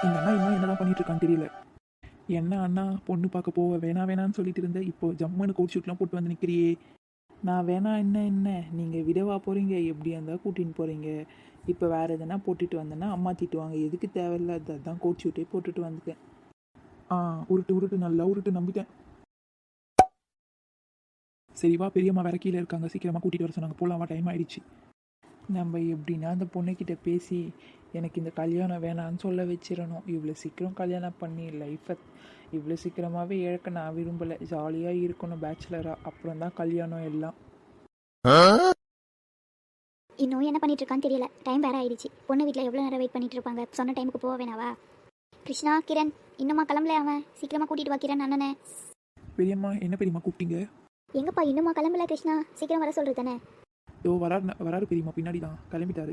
இந்த அண்ணா இன்னும் என்னதான் பண்ணிட்டு இருக்கான்னு தெரியல. என்ன அண்ணா பொண்ணு பார்க்க போக வேணான்னு சொல்லிட்டு இருந்தேன், இப்போ ஜம்முன்னு கோட் ஷூட்லாம் போட்டு வந்து நிற்கிறியே. நான் வேணா என்ன நீங்கள் விடவா போகிறீங்க, எப்படியா இருந்தால் கூட்டின்னு போகிறீங்க. இப்போ வேறு எதனா போட்டுட்டு வந்தேன்னா அம்மா திட்டுவாங்க, எதுக்கு தேவையில்லாத அதான் கோட் ஷூட்டே போட்டுட்டு வந்துட்டேன். உருட்டு நல்லா உருட்டு, நம்பிட்டேன். சரிவா, பெரியம்மா வேற கீழே இருக்காங்க, சீக்கிரமாக கூட்டிகிட்டு வர சொன்னாங்க, போகலாமா, டைம் ஆயிடுச்சு. நம்ம எப்படின்னா அந்த பொண்ணுக்கிட்ட பேசி எனக்கு இந்த கல்யாணம் வேணான்னு சொல்ல வச்சிடணும். இவ்வளோ சீக்கிரம் கல்யாணம் பண்ணி லைஃப்பை இவ்வளோ சீக்கிரமாகவே இழக்க நான் விரும்பலை. ஜாலியாக இருக்கணும் பேச்சுலராக, அப்புறம் தான் கல்யாணம் எல்லாம். இன்னும் என்ன பண்ணிட்டு இருக்கான்னு தெரியல. டைம் வேற ஆயிடுச்சு. பொண்ணு வீட்டில் எவ்வளோ நேரம் வெயிட் பண்ணிட்டு இருப்பாங்க. சொன்ன டைமுக்கு போக வேணாவா? கிருஷ்ணா, கிரண் இன்னுமா கிளம்பல? அவன் சீக்கிரமாக கூட்டிட்டு வா கிரண் அண்ணனே. பெரியம்மா, என்ன பெரியம்மா கூப்பிட்டீங்க? எங்கப்பா இன்னுமா கிளம்பல? கிருஷ்ணா சீக்கிரம் வர சொல்றது தானே. ஓ, வராரு பெரியம்மா, பின்னாடி தான் கிளம்பிட்டாரு.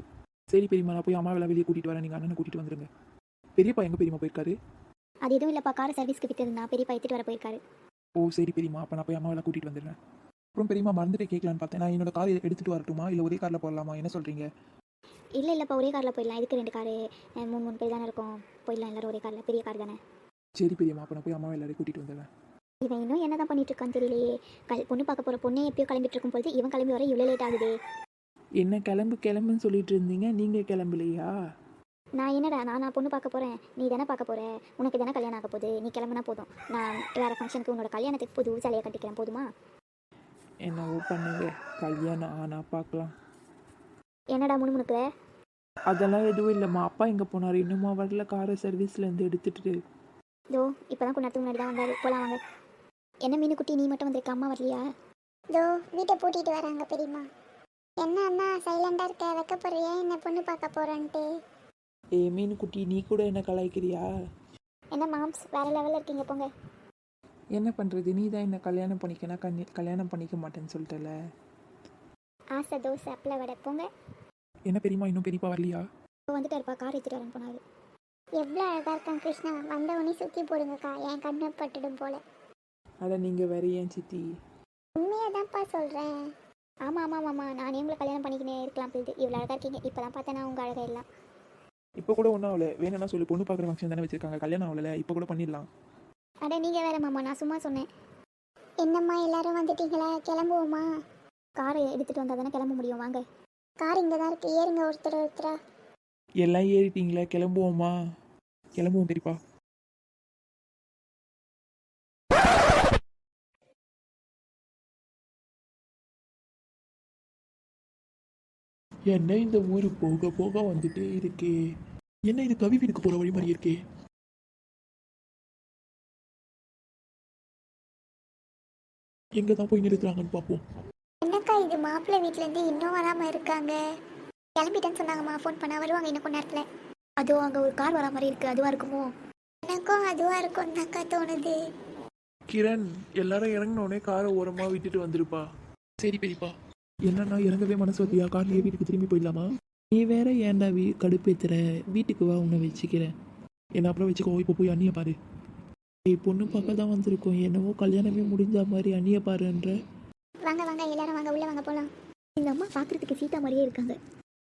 சரி பெரியம்மா, நான் போய் அம்மாவை வெளியே கூட்டிகிட்டு வரேன், நீங்கள் அண்ணனை கூட்டிகிட்டு வந்துடுங்க. பெரியப்பா எங்கே பெரியம்மா போயிருக்காரு? அது எதுவும் இல்லைப்பா, கார் சர்வீஸ்க்கு விட்டுருந்தா பெரியப்பா எடுத்துட்டு வர போயிருக்காரு. ஓ சரி பெரியம்மா, அப்போ நான் போய் அம்மாவை கூட்டிகிட்டு வந்துடுறேன். அப்புறம் பெரியம்மா, மறந்துட்டு கேட்கலான்னு பார்த்தேன், நான் என்னோட கார் எடுத்துகிட்டு வரட்டுமா, இல்லை ஒரே காரில் போடலாமா, என்ன சொல்கிறீங்க? இல்லைப்பா, ஒரே காரில் போயிடலாம். இதுக்கு 2 காரு, 3 பேர் தானே இருக்கும், போயிடலாம் எல்லாரும் ஒரே காரில், பெரிய கார் தானே. சரி பெரியம்மா, அப்போ நான் போய் அம்மாவை எல்லாரையும் கூட்டிகிட்டு வந்துடுறேன். இவன் இன்னும் என்ன தான் பண்ணிட்டு இருக்கான்னு தெரியலையே. பொண்ணு பார்க்க போகிற பொண்ணே எப்பயோ கிளம்பிட்டு இருக்கும் போது இவன் கிளம்பி வர இவ்வளோ லேட் ஆகுது. என்ன கிளம்புன்னு சொல்லிட்டு இருந்தீங்க, நீங்கள் கிளம்பலையா? நான் என்னடா, நான் பொண்ணு பார்க்க போகிறேன், நீ தானே பார்க்க போகிற, உனக்கு தானே கல்யாணம் ஆக போகுது, நீ கிளம்புனா போதும். நான் வேறு ஃபங்க்ஷனுக்கு உன்னோட கல்யாணத்துக்கு புது சேலையை கட்டிக்கிறேன், போதுமா? என்னவோ பண்ணுங்க, கல்யாணம் ஆனால் பார்க்கலாம். என்னடா முணுமுணுக்குற? அதெல்லாம் எதுவும் இல்லைம்மா, அப்பா எங்கே போனார், இன்னுமா வரல, காரை சர்வீஸ்லேருந்து எடுத்துகிட்டு. இதோ இப்போ தான் கொஞ்ச நேரத்துக்கு முன்னாடி தான் வந்தார், போகலாம் வாங்க. என்ன மீனு குட்டி, நீ மட்டும் வந்திருக்க, அம்மா வரலையா? இதோ வீட்டை பூட்டிட்டு வராங்க பெரியம்மா. என்ன அண்ணா சைலண்டாக இருக்க, வைக்க போறியா என்ன பொண்ணு பார்க்க போகிறேன்ட்டு? ஏ மீன் குட்டி, நீ கூட என்ன கலாய்க்கிறியா? என்ன மாம்ஸ், வேறு லெவலில் இருக்கீங்க, போங்க. என்ன பண்ணுறது, நீ தான் என்ன கல்யாணம் பண்ணிக்கனா, கல்யாணம் பண்ணிக்க மாட்டேன்னு சொல்லிட்டல. ஆசை தோசை அப்பளை வடை, போங்க. என்ன பெரியம்மா, இன்னும் பெரியப்பா வரலையா? இப்போ வந்துட்டு இருப்பா, கார் எடுத்துகிட்டு வரேன் போனாரு. எவ்வளோ அழகாக இருக்கான் கிருஷ்ணா, வந்த உடனே சுற்றி போடுங்கக்கா, என் கண்ணை பட்டுடும் போல. அட நீங்கள் வேற ஏன் சித்தி? உண்மையாக தான்ப்பா சொல்கிறேன். ஆமாம், நானே உங்களை கல்யாணம் பண்ணிக்கினே இருக்கலாம் போயிட்டு, இவ்வளோ அழகாக இருக்கீங்க, இப்போ தான் பார்த்தேன் நான் உங்கள் அழகாக எல்லாம். இப்போ கூட ஒன்றும் ஆகல, வேணும்னா சொல்லி, பொண்ணு பார்க்குற ஃபங்க்ஷன் தானே வச்சிருக்காங்க, கல்யாணம் ஆகல, இப்போ கூட பண்ணிடலாம். அட நீங்கள் வேற மாமா, நான் சும்மா சொன்னேன். என்னம்மா எல்லாரும் வந்துட்டீங்களா, கிளம்புவோமா? காரை எடுத்துகிட்டு வந்தால் தானே கிளம்ப முடியும், வாங்க. கார் இங்கே தான் இருக்குது, ஏறுங்க ஒருத்தரா. எல்லாம் ஏறிட்டீங்களா, கிளம்புவோமா? கிளம்புவோம் பெரியப்பா. என்ன இந்த ஊரு போக போக வந்துட்டே இருக்கே, என்ன இது கவி வீட்டுக்கு போற வழி மாதிரி இருக்கே. எங்க தான் போய் நிறுத்துறாங்கன்னு பார்ப்போம். என்னக்கா இது, மாப்பிள்ளை வீட்டிலேருந்து இன்னும் வராமல் இருக்காங்க? கிளம்பிட்டேன்னு சொன்னாங்கம்மா, ஃபோன் பண்ண வருவாங்க இன்னும் கொஞ்ச நேரத்தில். அதுவும் அங்கே ஒரு கார் வரா மாதிரி இருக்குது, அதுவாக இருக்குமோ? எனக்கும் அதுவாக இருக்கும் தாக்கா தோணுது. கிரண், எல்லாரும் இறங்கினோடனே காரை ஓரமாக விட்டுட்டு வந்துருப்பா. சரி பெரியப்பா. என்னன்னா இறங்கவே மனசு வத்தியா, கார்லேயே வீட்டுக்கு திரும்பி போயிடலாமா? நீ வேற ஏன்டா கடுப்பேத்துற, வீட்டுக்கு வா, உன்னை வச்சுக்கிறேன். என்ன அப்புறம் வச்சுக்கோ, இப்போ போய் அண்ணியை பாரு. பொண்ணு பார்க்க தான் வந்திருக்கோம், என்னவோ கல்யாணமே முடிஞ்ச மாதிரி அண்ணியை பாருன்ற. வாங்க எல்லாரும் வாங்க, உள்ளே வாங்க, போகலாம். இந்த அம்மா பார்க்குறதுக்கு சீதா மாதிரியே இருக்காங்க.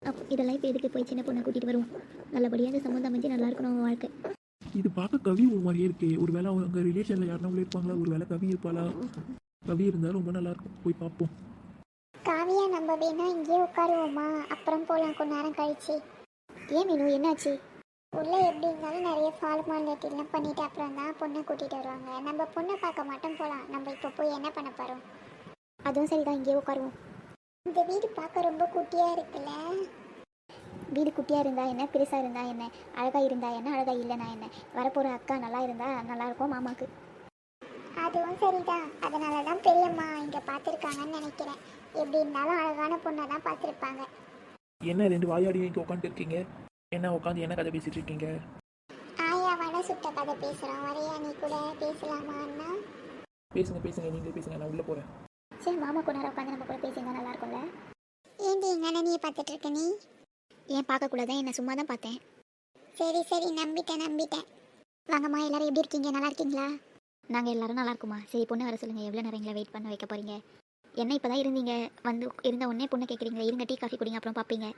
அப்போ இதெல்லாம் இப்போ எதுக்கு போய் சின்ன பொண்ணை கூட்டிகிட்டு வருவோம், நல்லபடியாக இந்த சம்மந்தம் அமைஞ்சு நல்லா இருக்கணும் அவங்க வாழ்க்கை. இது பார்க்க கவி ஒரு மாதிரியே இருக்கே, ஒரு வேளை அவங்க ரிலேஷனில் யாருன்னா உள்ள இருப்பாங்களா, ஒரு வேளை கவி இருப்பாளா? கவி இருந்தால் ரொம்ப நல்லா இருக்கும், போய் பார்ப்போம். காவியா, நம்ம வேணா இங்கேயே உட்காருவோமா, அப்புறம் போகலாம் கொஞ்ச நேரம் கழிச்சு. ஏன் மீனு, என்னாச்சு? உள்ளே எப்படி இருந்தாலும் நிறைய ஃபார்மாலிட்டிலாம் பண்ணிவிட்டு அப்புறம் தான் பொண்ணை கூட்டிகிட்டு வருவாங்க. நம்ம பொண்ணை பார்க்க மட்டும் போகலாம், நம்ம இப்போ போய் என்ன பண்ண போகிறோம்? அதுவும் சரிதான், இங்கேயே உட்காருவோம். இந்த வீடு பார்க்க ரொம்ப குட்டியாக இருக்குல்ல? வீடு குட்டியாக இருந்தால் என்ன, பெருசாக இருந்தால் என்ன, அழகாக இருந்தால் என்ன, அழகாக இல்லைனா என்ன, வரப்போகிற அக்கா நல்லா இருந்தால் நல்லாயிருக்கும் மாமாவுக்கு. அதுவும் சரிதான், அதனால தான் பெரியம்மா இங்கே பார்த்துருக்காங்கன்னு நினைக்கிறேன். எப்படி இருந்தாலும் அழகான பொண்ணை தான் பார்த்துருப்பாங்க. என்ன ரெண்டு வாயாடியும் இங்கே உட்காந்து இருக்கீங்க, என்ன உட்காந்து என்ன கதை பேசிட்டு இருக்கீங்க? ஆயா வடை சுட்ட கதை பேசுகிறோம், வரையா நீ கூட பேசலாமா அண்ணா? பேசுங்க, நீங்கள் பேசுங்க, நான் உள்ளே போகிறேன். சரி, மாமா கொஞ்ச நேரம் உட்காந்து நம்ம கூட பேசியிருந்தா நல்லா இருக்கும்ல? ஏண்டி எங்கள் அண்ணனையே பார்த்துட்டு இருக்க நீ? ஏன் பார்க்கக்கூடாதான், என்ன சும்மா தான் பார்த்தேன். சரி நம்பிட்டேன். வாங்கம்மா, எல்லாரும் எப்படி இருக்கீங்க, நல்லா இருக்கீங்களா? நாங்கள் எல்லாரும் நல்லா இருக்குமா. சரி, பொண்ணு வர சொல்லுங்கள், எவ்வளோ நேரங்களா வெயிட் பண்ண வைக்க போகிறீங்க? என்ன இப்போ தான் இருந்தீங்க, வந்து இருந்த உடனே பொண்ணை கேட்குறீங்க, இருங்க டீ காஃபி குடிங்க, அப்புறம் பார்ப்பீங்க.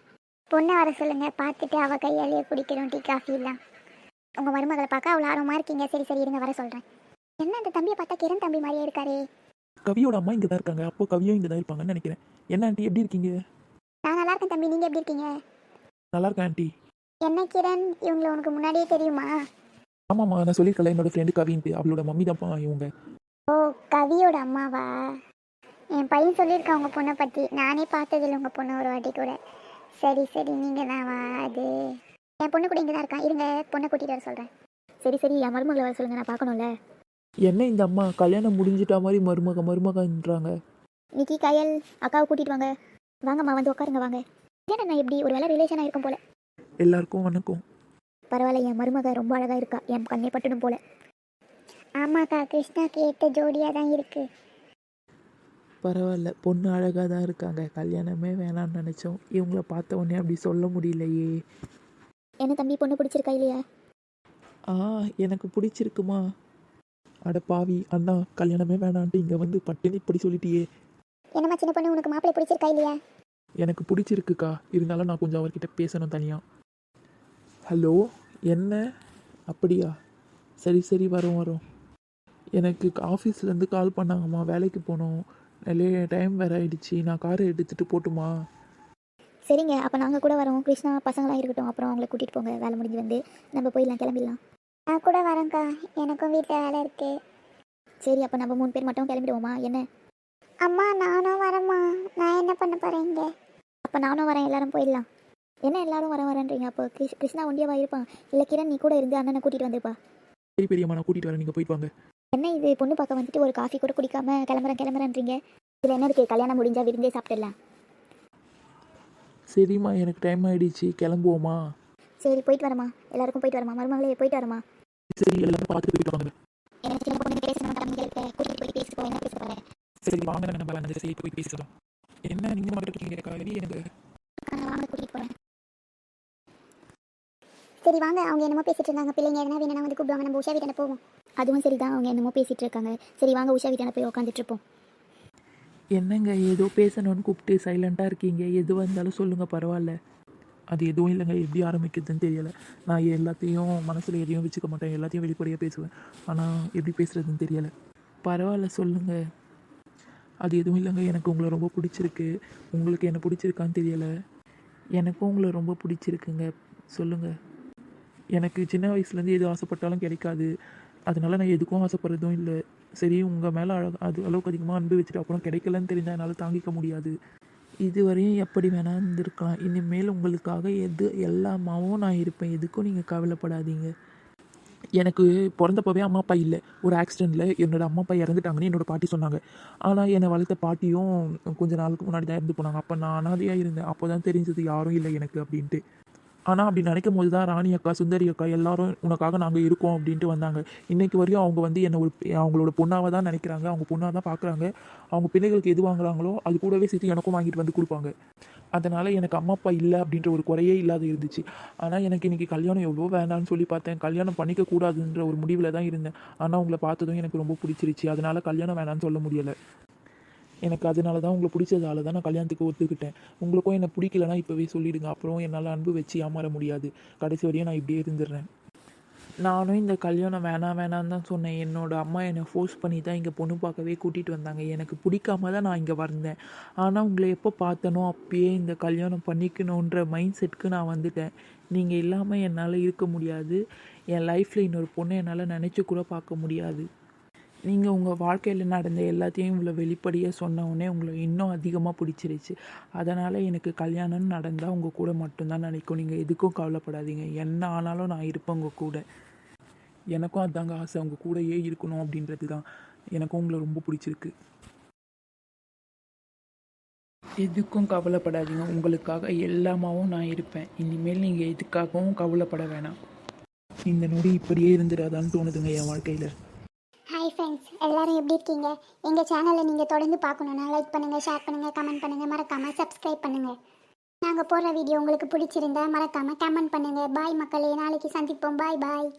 பொண்ணை வர சொல்லுங்கள், பார்த்துட்டு அவள் கையாலேயே குடிக்கிறோம் டீ காஃபிலாம். உங்கள் மருமகளை பார்க்க அவ்வளோ ஆர்வமாக இருக்கீங்க. சரி சரி இருங்க, வர சொல்கிறேன். என்ன அந்த தம்பியை பார்த்தா கிரண் தம்பி மாதிரியே இருக்காரே. கவியோட அம்மா இங்கே தான் இருக்காங்க, அப்போ கவியும் இங்கே தான் இருப்பாங்கன்னு நினைக்கிறேன். என்ன ஆண்டி எப்படி இருக்கீங்க? நான் நல்லா இருக்கேன் தம்பி, நீங்கள் எப்படி இருக்கீங்க? நல்லா இருக்கேன் ஆண்டி. என்ன கிரண், இவங்களை உனக்கு முன்னாடியே தெரியுமா? ஆமாம்மா, நான் சொல்லியிருக்கல என்னோட ஃப்ரெண்டு கவின்ட்டு, அவளோட மம்மி தான்ப்பா இவங்க. ஓ, கவியோட அம்மாவா? என் பையன் சொல்லியிருக்கான் உங்கள் பொண்ணை பற்றி. நானே பார்த்ததில்ல உங்கள் பொண்ணை ஒரு வாட்டி கூட. சரி சரி, நீங்கள் தான் வா. அது என் பொண்ணு கூட இங்கே தான் இருக்கான். இருங்க, பொண்ணை கூட்டிகிட்டு வர சொல்கிறேன். சரி சரி, என் மருமகளை வர சொல்லுங்கள், நான் பார்க்கணும்ல. என்ன இந்த அம்மா கல்யாணம் முடிஞ்சிட்டா மாதிரி மருமகன்றாங்க. நிக்கி, கயல், அக்காவை கூட்டிகிட்டு வாங்க. வாங்கம்மா, வந்து உட்காருங்க, வாங்க. ஏன்னா எப்படி ஒரு வேலை ரிலேஷனாக இருக்கும் போல. எல்லாருக்கும் வணக்கம். பரவாயில்ல, என் மருமக ரொம்ப அழகாக இருக்கா, என் கண்ணே பட்டணும் போல. ஆமாக்கா, கிருஷ்ணாக்கு ஏற்ற ஜோடியாக தான் இருக்குது. பரவாயில்ல, பொண்ணு அழகாக தான் இருக்காங்க. கல்யாணமே வேணாம்னு நினச்சோம், இவங்கள பார்த்த உடனே அப்படி சொல்ல முடியலையே. என்ன தம்பி, பொண்ணு பிடிச்சிருக்கா இல்லையா? எனக்கு பிடிச்சிருக்குமா. அட பாவி அண்ணா, கல்யாணமே வேணான்ட்டு இங்கே வந்து பட்டுன்னு இப்படி சொல்லிட்டியே. என்னம்மா சின்ன பொண்ணு, உனக்கு மாப்பிள்ளை பிடிச்சிருக்கா இல்லையா? எனக்கு பிடிச்சிருக்குக்கா, இருந்தாலும் நான் கொஞ்சம் அவர்கிட்ட பேசணும் தனியாக. ஹலோ, என்ன அப்படியா? சரி சரி, வரோம். எனக்கு ஆஃபீஸ்லேருந்து கால் பண்ணாங்கம்மா, வேலைக்கு போகணும், நிறைய டைம் வேறு ஆயிடுச்சு. நான் காரை எடுத்துகிட்டு போட்டுமா? சரிங்க, அப்போ நாங்கள் கூட வரோம். கிருஷ்ணா பசங்களாம் இருக்கட்டும், அப்புறம் அவங்கள கூட்டிகிட்டு போங்க. வேலை முடிஞ்சு வந்து நம்ம போயிடலாம், கிளம்பிடலாம். நான் கூட வரேங்க்கா, எனக்கும் வீட்டில் வேலை இருக்குது. சரி, அப்போ நம்ம 3 பேர் மட்டும் கிளம்பிடுவோமா என்ன? அம்மா நானும் வரேம்மா. நான் என்ன பண்ண போகிறேன் இங்கே? அப்போ நானும் வரேன், எல்லாரும் போயிடலாம். என்ன எல்லாரும் வரேன்றீங்க? அப்போ கிருஷ்ணா ஒண்டியாவா இருப்பான்? இல்லை கிரண், நீ கூட இருந்து அண்ணனை கூட்டிகிட்டு வந்துருப்பா. சரி பெரியம்மா, நான் கூட்டிகிட்டு வரேன், நீங்கள் போயிட்டு வாங்க. என்ன இது, பொண்ணு பார்க்க வந்துட்டு ஒரு காஃபி கூட குடிக்காம கிளம்புறேன்றீங்க? இதில் என்ன இருக்குது? கல்யாணம் முடிஞ்சால் விருந்தே சாப்பிட்டுடலாம். சரிம்மா, எனக்கு டைம் ஆகிடுச்சு, கிளம்புவோமா? சரி, போயிட்டு வரமா, எல்லாருக்கும் போயிட்டு வரமா. மருமகளே, போயிட்டு வரமா. சரி, எல்லாரும் பார்த்துட்டு போயிட்டு வாங்க. சரி வாங்க, நம்ம அந்த சரி போய் பேசலாம். என்ன நீங்கள் மட்டும் இருக்கீங்க காவேரி? எனக்கு கூட்டிகிட்டு போகிறேன். சரி வாங்க, அவங்க என்னமோ பேசிட்டு இருந்தாங்க. பிள்ளைங்க எதனா வேணும்னா வந்து கூப்பிடுவாங்க, நம்ம உஷா வீட்டான போவோம். அதுவும் சரிதான், அவங்க என்னமோ பேசிட்டு இருக்காங்க. சரி வாங்க, உஷா வீட்டான போய் உட்காந்துட்டு இருப்போம். என்னங்க ஏதோ பேசணும்னு கூப்பிட்டு சைலண்ட்டாக இருக்கீங்க? எதுவாக இருந்தாலும் சொல்லுங்கள், பரவாயில்ல. அது எதுவும் இல்லைங்க, எப்படி ஆரம்பிக்கிறதுன்னு தெரியலை. நான் எல்லாத்தையும் மனசில் எதையும் வச்சுக்க மாட்டேன், எல்லாத்தையும் வெளிப்படையாக பேசுவேன். ஆனால் எப்படி பேசுகிறதுன்னு தெரியலை. பரவாயில்ல, சொல்லுங்கள். அது எதுவும் இல்லைங்க, எனக்கு உங்களை ரொம்ப பிடிச்சிருக்கு. உங்களுக்கு என்ன பிடிச்சிருக்கான்னு தெரியலை. எனக்கும் உங்களை ரொம்ப பிடிச்சிருக்குங்க. சொல்லுங்கள். எனக்கு சின்ன வயசுலேருந்து எது ஆசைப்பட்டாலும் கிடைக்காது, அதனால நான் எதுக்கும் ஆசைப்படுறதும் இல்லை. சரி, உங்கள் மேலே அது அளவுக்கு அதிகமாக அன்பு வச்சுட்டு அப்புறம் கிடைக்கலன்னு தெரிஞ்சால் என்னால் தாங்கிக்க முடியாது. இதுவரையும் எப்படி வேணால் இருந்திருக்கலாம். இனிமேல் உங்களுக்காக எல்லாமாவும் நான் இருப்பேன். எதுக்கும் நீங்கள் கவலைப்படாதீங்க. எனக்கு பிறந்தப்பவே அம்மா அப்பா இல்லை. ஒரு ஆக்சிடெண்ட்டில் என்னோடய அம்மா அப்பா இறந்துட்டாங்கன்னு என்னோடய பாட்டி சொன்னாங்க. ஆனால் என்னை வளர்த்த பாட்டியும் கொஞ்சம் நாளுக்கு முன்னாடி தான் இறந்து போனாங்க. அப்போ நான் அனாதையாக இருந்தேன். அப்போ தான் தெரிஞ்சது யாரும் இல்லை எனக்கு அப்படின்ட்டு. ஆனால் அப்படி நினைக்கும் போது தான் ராணி அக்கா, சுந்தரி அக்கா எல்லாரும் உனக்காக நாங்கள் இருக்கோம் அப்படின்ட்டு வந்தாங்க. இன்றைக்கு வரையும் அவங்க வந்து என்னை அவங்களோட பொண்ணாக தான் நினைக்கிறாங்க, அவங்க பொண்ணாக தான் பார்க்குறாங்க. அவங்க பிள்ளைகளுக்கு எது வாங்குறாங்களோ அது கூடவே சேர்த்து எனக்கும் வாங்கிட்டு வந்து கொடுப்பாங்க. அதனால் எனக்கு அம்மா அப்பா இல்லை அப்படின்ற ஒரு குறையே இல்லாத இருந்துச்சு. ஆனால் எனக்கு இன்றைக்கி கல்யாணம் எவ்வளோ வேணான்னு சொல்லி பார்த்தேன். கல்யாணம் பண்ணிக்கக்கூடாதுன்ற ஒரு முடிவில் தான் இருந்தேன். ஆனால் உங்களை பார்த்ததும் எனக்கு ரொம்ப பிடிச்சிருச்சு. அதனால் கல்யாணம் வேணான்னு சொல்ல முடியலை. எனக்கு அதனால தான் உங்களை பிடிச்சதால தான் நான் கல்யாணத்துக்கு ஒத்துக்கிட்டேன். உங்களுக்கும் என்னை பிடிக்கலன்னா இப்போவே சொல்லிவிடுங்க, அப்புறம் என்னால் அன்பு வச்சு ஏமாற முடியாது. கடைசி வரையும் நான் இப்படியே இருந்துடுறேன். நானும் இந்த கல்யாணம் வேணான்னு தான் சொன்னேன். என்னோடய அம்மா என்னை ஃபோர்ஸ் பண்ணி தான் இங்கே பொண்ணு பார்க்கவே கூட்டிகிட்டு வந்தாங்க. எனக்கு பிடிக்காம தான் நான் இங்கே வந்தேன். ஆனால் உங்களை எப்போ பார்த்தனோ அப்பயே இந்த கல்யாணம் பண்ணிக்கணுன்ற மைண்ட் செட்டுக்கு நான் வந்துட்டேன். நீங்கள் இல்லாமல் என்னால் இருக்க முடியாது. என் லைஃப்பில் இன்னொரு பொண்ணை என்னால் நினச்சி கூட பார்க்க முடியாது. நீங்கள் உங்கள் வாழ்க்கையில் நடந்த எல்லாத்தையும் இவ்வளோ வெளிப்படையாக சொன்ன உடனே உங்களை இன்னும் அதிகமாக பிடிச்சிருச்சு. அதனால் எனக்கு கல்யாணம்னு நடந்தால் உங்கள் கூட மட்டும்தான் நினைக்கும். நீங்கள் எதுக்கும் கவலைப்படாதீங்க, என்ன ஆனாலும் நான் இருப்பேன் உங்கள் கூட. எனக்கும் அதாங்க ஆசை, உங்கள் கூடயே இருக்கணும் அப்படின்றது தான். எனக்கும் உங்களை ரொம்ப பிடிச்சிருக்கு. எதுக்கும் கவலைப்படாதீங்க, உங்களுக்காக எல்லாமாவும் நான் இருப்பேன். இனிமேல் நீங்கள் எதுக்காகவும் கவலைப்பட வேணாம். இந்த நொடி இப்படியே இருந்துடாதான்னு தோணுதுங்க என் வாழ்க்கையில். ஹாய் ஃப்ரெண்ட்ஸ், எல்லாரும் எப்படி இருக்கீங்க? எங்கள் சேனலை நீங்கள் தொடர்ந்து பார்க்கணுன்னா லைக் பண்ணுங்கள், ஷேர் பண்ணுங்கள், கமெண்ட் பண்ணுங்கள், மறக்காமல் சப்ஸ்கிரைப் பண்ணுங்கள். நாங்கள் போடுற வீடியோ உங்களுக்கு பிடிச்சிருந்தா மறக்காமல் கமெண்ட் பண்ணுங்கள். பாய் மக்களே, நாளைக்கு சந்திப்போம். பாய் பாய்.